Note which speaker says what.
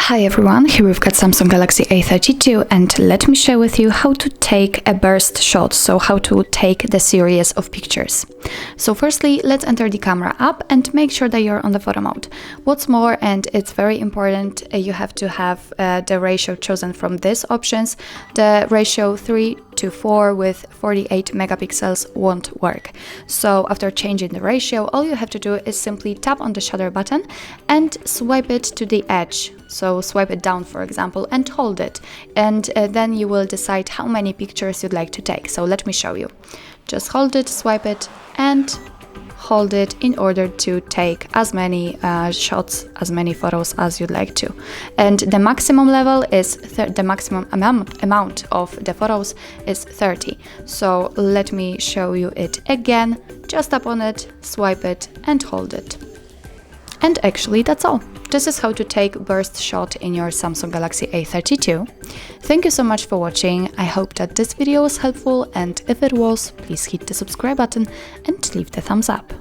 Speaker 1: Hi everyone, here we've got Samsung Galaxy A32 and let me share with you how to take a burst shot, so how to take the series of pictures. So firstly, let's enter the camera app and make sure that you're on the photo mode. What's more, and it's very important, you have to have the ratio chosen from these options. The ratio 3:4 with 48 megapixels won't work. So after changing the ratio, all you have to do is simply tap on the shutter button and swipe it to the edge. So swipe it down, for example, and hold it. And then you will decide how many pictures you'd like to take. So let me show you. Just hold it, swipe it, and hold it in order to take as many shots, as many photos as you'd like to. And the maximum level is the maximum amount of the photos is 30. So let me show you it again. Just tap on it, swipe it, and hold it. And actually that's all. This is how to take burst shot in your Samsung Galaxy A32. Thank you so much for watching. I hope that this video was helpful, and if it was, please hit the subscribe button and leave the thumbs up.